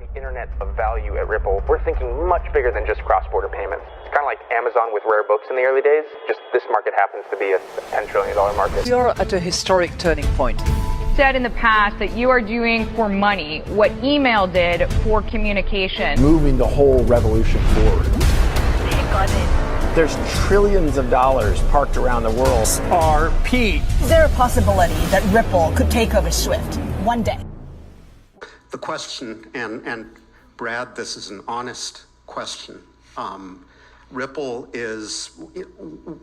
the internet of value at Ripple, we're thinking much bigger than just cross-border payments. It's kind of like Amazon with rare books in the early days, just this market happens to be a $10 trillion market. We are at a historic turning point. Said in the past that you are doing for money what email did for communication. Moving the whole revolution forward. There's trillions of dollars parked around the world. XRP. Is there a possibility that Ripple could take over SWIFT one day? The question, and Brad, this is an honest question. Ripple is,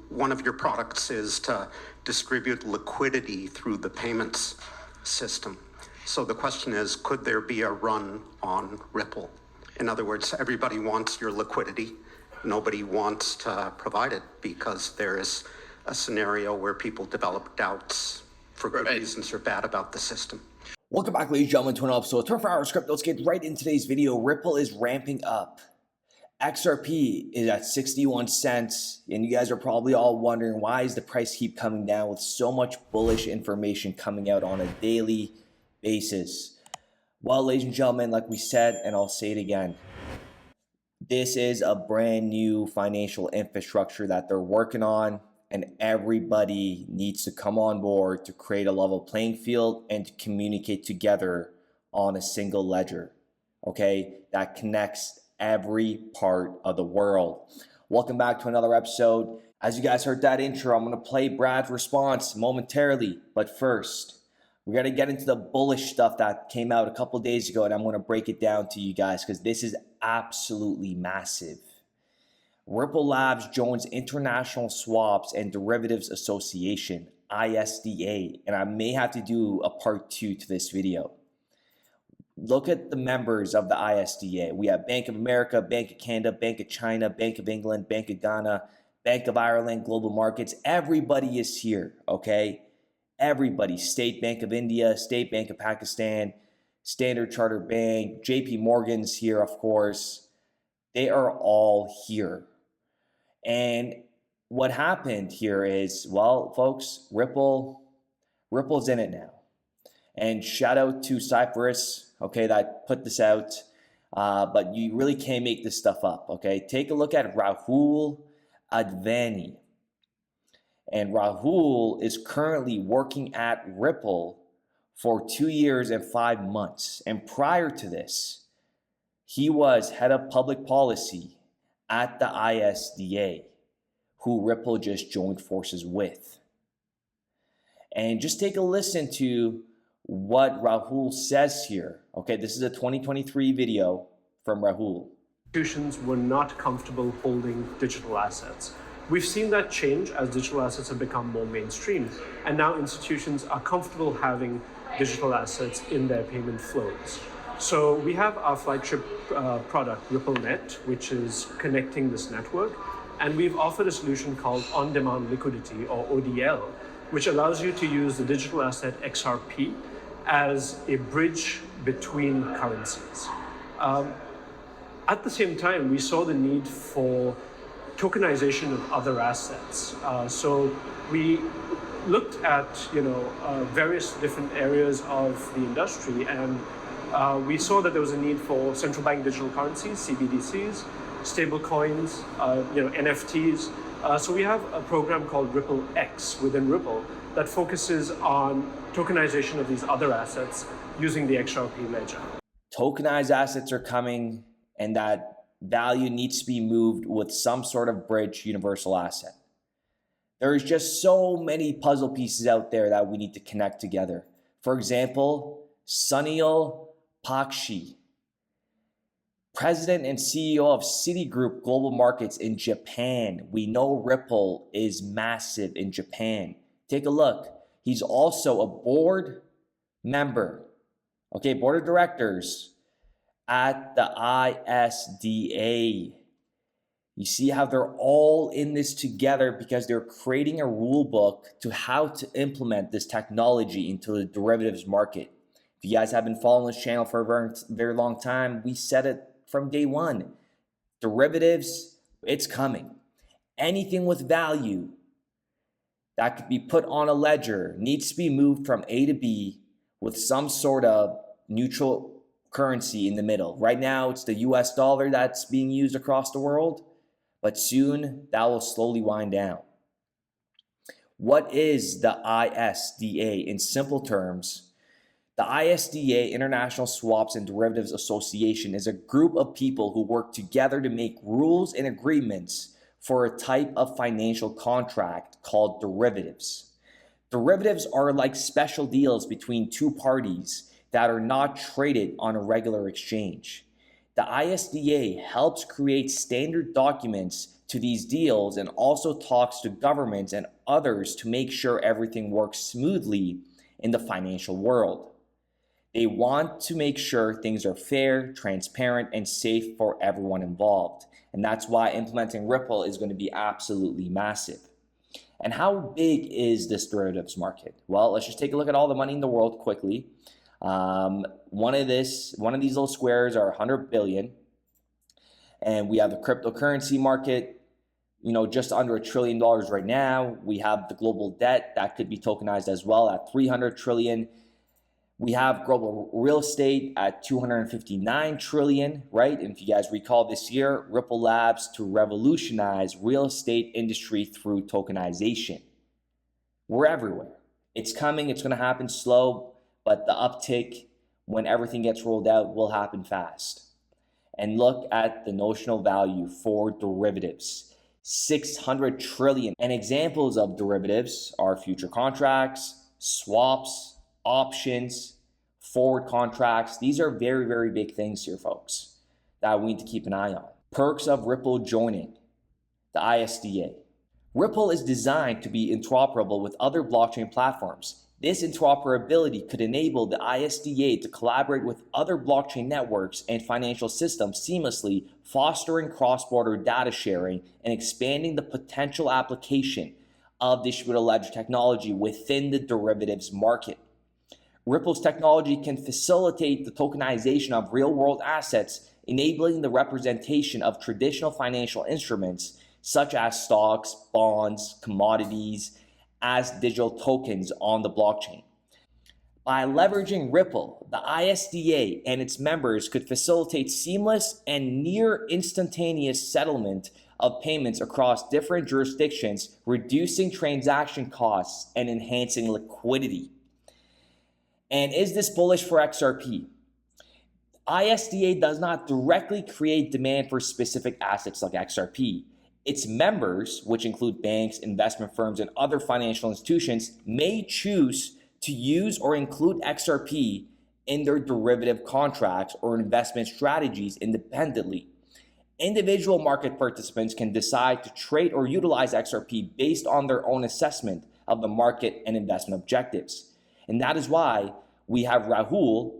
one of your products is to distribute liquidity through the payments system. So the question is, could there be a run on Ripple? In other words, everybody wants your liquidity. Nobody wants to provide it because there is a scenario where people develop doubts for good reasons or bad about the system. Welcome back, ladies and gentlemen, to another episode of 24-Hour Script. Let's get right into today's video. Ripple is ramping up. XRP is at 61 cents, and you guys are probably all wondering, why is the price keep coming down with so much bullish information coming out on a daily basis? Well, ladies and gentlemen, like we said, and I'll say it again, this is a brand new financial infrastructure that they're working on, and everybody needs to come on board to create a level playing field and to communicate together on a single ledger, okay, that connects every part of the world. Welcome back to another episode. As you guys heard that intro, I'm going to play Brad's response momentarily, but first, we got to get into the bullish stuff that came out a couple days ago, and I'm going to break it down to you guys because this is absolutely massive. Ripple Labs joins International Swaps and Derivatives Association, ISDA, and I may have to do a part 2 to this video. Look at the members of the ISDA. We have Bank of America, Bank of Canada, Bank of China, Bank of England, Bank of Ghana, Bank of Ireland, Global Markets. Everybody is here, okay? Everybody. State Bank of India, State Bank of Pakistan, Standard Chartered Bank, JP Morgan's here, of course. They are all here. And what happened here is, well, folks, Ripple's in it now. And shout out to Cyprus, okay, that put this out. But you really can't make this stuff up, okay? Take a look at Rahul Advani. And Rahul is currently working at Ripple for 2 years and 5 months. And prior to this, he was head of public policy at the ISDA, who Ripple just joined forces with. And just take a listen to what Rahul says here. Okay, this is a 2023 video from Rahul. Institutions were not comfortable holding digital assets. We've seen that change as digital assets have become more mainstream, and now institutions are comfortable having digital assets in their payment flows. So we have our flagship product, RippleNet, which is connecting this network, and we've offered a solution called On-Demand Liquidity, or ODL, which allows you to use the digital asset XRP as a bridge between currencies. At the same time, we saw the need for tokenization of other assets. So we looked at various different areas of the industry, and we saw that there was a need for central bank digital currencies, CBDCs, stable coins, NFTs. So we have a program called Ripple X within Ripple that focuses on tokenization of these other assets using the XRP ledger. Tokenized assets are coming, and that value needs to be moved with some sort of bridge universal asset. There's just so many puzzle pieces out there that we need to connect together. For example, Sunil Pakshi, President and CEO of Citigroup Global Markets in Japan. We know Ripple is massive in Japan. Take a look. He's also a board member, okay, board of directors at the ISDA. You see how they're all in this together because they're creating a rule book to how to implement this technology into the derivatives market. If you guys have been following this channel for a very, very long time, we said it from day one. Derivatives, it's coming. Anything with value that could be put on a ledger needs to be moved from A to B with some sort of neutral currency in the middle. Right now, it's the US dollar that's being used across the world, but soon that will slowly wind down. What is the ISDA? In simple terms, the ISDA, International Swaps and Derivatives Association, is a group of people who work together to make rules and agreements for a type of financial contract called derivatives. Derivatives are like special deals between two parties that are not traded on a regular exchange. The ISDA helps create standard documents to these deals and also talks to governments and others to make sure everything works smoothly in the financial world. They want to make sure things are fair, transparent, and safe for everyone involved. And that's why implementing Ripple is going to be absolutely massive. And how big is this derivatives market? Well, let's just take a look at all the money in the world quickly. One of these little squares are 100 billion. And we have the cryptocurrency market, just under $1 trillion right now. We have the global debt that could be tokenized as well at 300 trillion. We have global real estate at 259 trillion, right? And if you guys recall this year, Ripple Labs to revolutionize real estate industry through tokenization. We're everywhere. It's coming. It's going to happen slow, but the uptick when everything gets rolled out will happen fast. And look at the notional value for derivatives, 600 trillion. And examples of derivatives are future contracts, swaps, options, forward contracts. These are very, very big things here, folks, that we need to keep an eye on. Perks of Ripple joining the ISDA. Ripple is designed to be interoperable with other blockchain platforms. This interoperability could enable the ISDA to collaborate with other blockchain networks and financial systems seamlessly, fostering cross-border data sharing and expanding the potential application of distributed ledger technology within the derivatives market. Ripple's technology can facilitate the tokenization of real-world assets, enabling the representation of traditional financial instruments such as stocks, bonds, commodities, as digital tokens on the blockchain. By leveraging Ripple, the ISDA and its members could facilitate seamless and near instantaneous settlement of payments across different jurisdictions, reducing transaction costs and enhancing liquidity. And is this bullish for XRP? ISDA does not directly create demand for specific assets like XRP. Its members, which include banks, investment firms, and other financial institutions, may choose to use or include XRP in their derivative contracts or investment strategies independently. Individual market participants can decide to trade or utilize XRP based on their own assessment of the market and investment objectives. And that is why we have Rahul,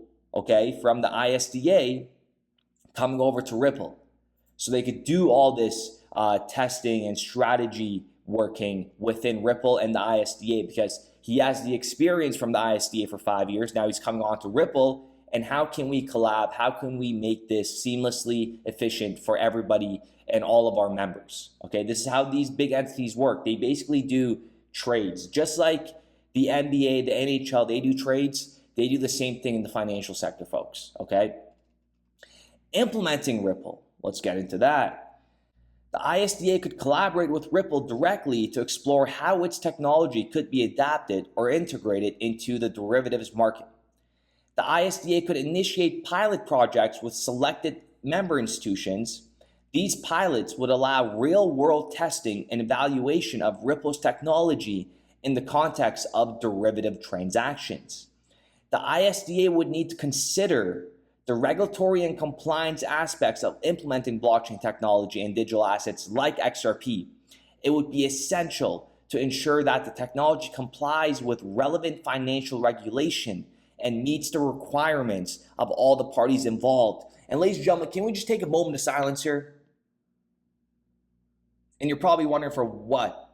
from the ISDA coming over to Ripple. So they could do all this testing and strategy working within Ripple and the ISDA, because he has the experience from the ISDA for 5 years. Now he's coming on to Ripple. And how can we collab? How can we make this seamlessly efficient for everybody and all of our members? This is how these big entities work. They basically do trades. Just like the NBA, the NHL, they do trades. They do the same thing in the financial sector, folks, Implementing Ripple. Let's get into that. The ISDA could collaborate with Ripple directly to explore how its technology could be adapted or integrated into the derivatives market. The ISDA could initiate pilot projects with selected member institutions. These pilots would allow real-world testing and evaluation of Ripple's technology in the context of derivative transactions. The ISDA would need to consider the regulatory and compliance aspects of implementing blockchain technology and digital assets like XRP. It would be essential to ensure that the technology complies with relevant financial regulation and meets the requirements of all the parties involved. And ladies and gentlemen, can we just take a moment of silence here? And you're probably wondering for what?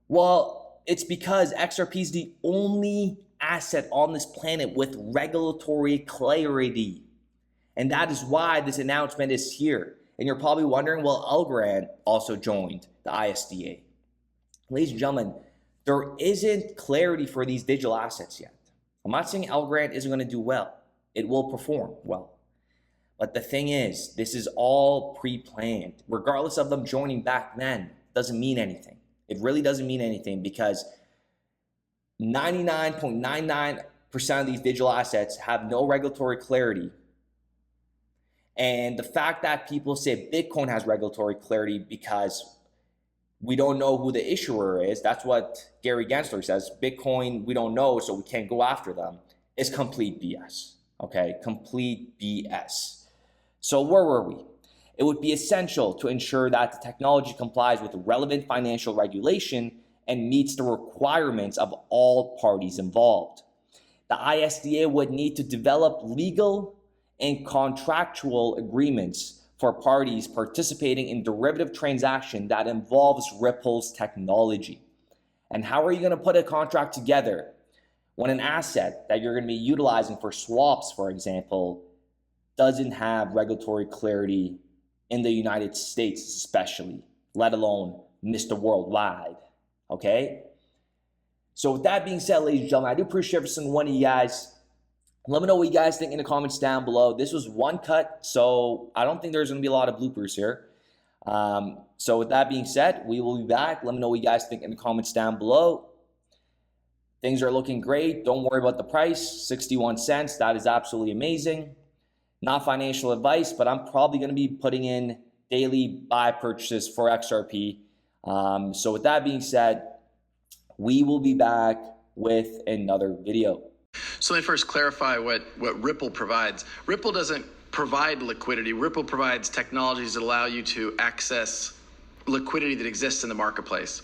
Well, it's because XRP is the only asset on this planet with regulatory clarity. And that is why this announcement is here. And you're probably wondering, well, Algorand also joined the ISDA. Ladies and gentlemen, there isn't clarity for these digital assets yet. I'm not saying Algorand isn't going to do well. it will perform well. But the thing is, this is all pre-planned. Regardless of them joining back then, doesn't mean anything. It really doesn't mean anything, because 99.99% of these digital assets have no regulatory clarity. And the fact that people say Bitcoin has regulatory clarity because we don't know who the issuer is, that's what Gary Gensler says. Bitcoin, we don't know, so we can't go after them, is complete BS. Okay, complete BS. So where were we? It would be essential to ensure that the technology complies with relevant financial regulation and meets the requirements of all parties involved. The ISDA would need to develop legal and contractual agreements for parties participating in derivative transaction that involves Ripple's technology. And how are you going to put a contract together when an asset that you're going to be utilizing for swaps, for example, doesn't have regulatory clarity in the United States especially, let alone Mr. Worldwide, okay? So with that being said, ladies and gentlemen, I do appreciate every single one of you guys. Let me know what you guys think in the comments down below. This was one cut, so I don't think there's going to be a lot of bloopers here. So with that being said, we will be back. Let me know what you guys think in the comments down below. Things are looking great. Don't worry about the price, 61 cents. That is absolutely amazing. Not financial advice, but I'm probably going to be putting in daily buy purchases for XRP. So with that being said, we will be back with another video. So let me first clarify what Ripple provides. Ripple doesn't provide liquidity. Ripple provides technologies that allow you to access liquidity that exists in the marketplace.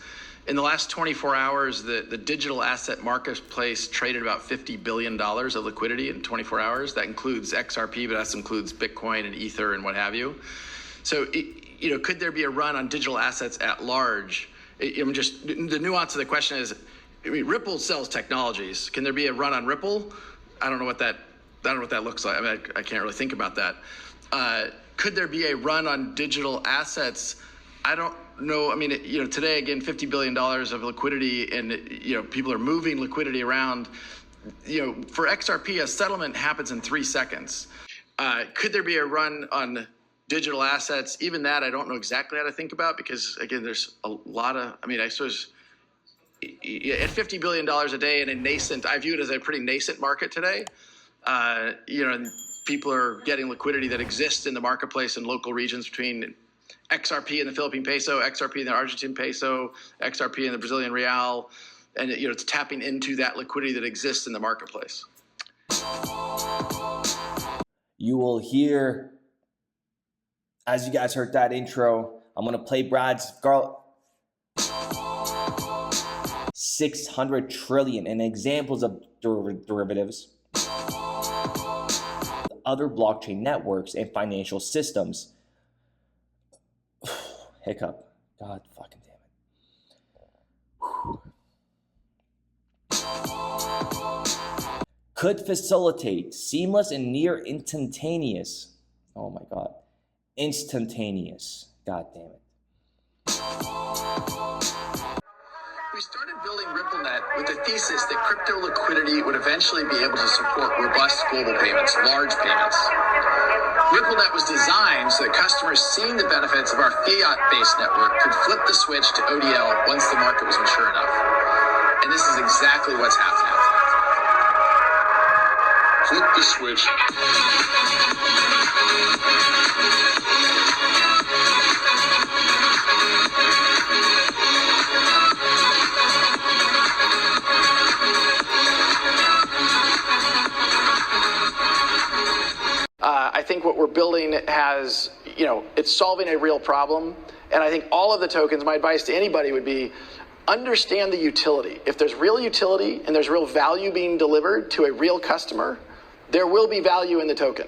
In the last 24 hours, the digital asset marketplace traded about $50 billion of liquidity in 24 hours. That includes XRP, but that includes Bitcoin and Ether and what have you. So, could there be a run on digital assets at large? Just the nuance of the question is, Ripple sells technologies. Can there be a run on Ripple? I don't know what that looks like. I mean, I can't really think about that. Could there be a run on digital assets? I don't know. I mean, today, again, $50 billion of liquidity, and, people are moving liquidity around. For XRP, a settlement happens in 3 seconds. Could there be a run on digital assets? Even that, I don't know exactly how to think about, because, again, there's a lot of, I suppose, at $50 billion a day in a nascent, I view it as a pretty nascent market today. And people are getting liquidity that exists in the marketplace in local regions between XRP and the Philippine peso, XRP and the Argentine peso, XRP and the Brazilian real, and it's tapping into that liquidity that exists in the marketplace. You will hear, as you guys heard that intro, I'm going to play Brad's 600 trillion in examples of derivatives, other blockchain networks and financial systems. Hiccup. God fucking damn it. Could facilitate seamless and near instantaneous. Oh my God. Instantaneous. God damn it. We started building RippleNet with the thesis that crypto liquidity would eventually be able to support robust global payments, large payments. RippleNet was designed so that customers seeing the benefits of our fiat-based network could flip the switch to ODL once the market was mature enough. And this is exactly what's happening. Flip the switch. I think what we're building has, it's solving a real problem. And I think all of the tokens, my advice to anybody would be, understand the utility. If there's real utility and there's real value being delivered to a real customer, there will be value in the token.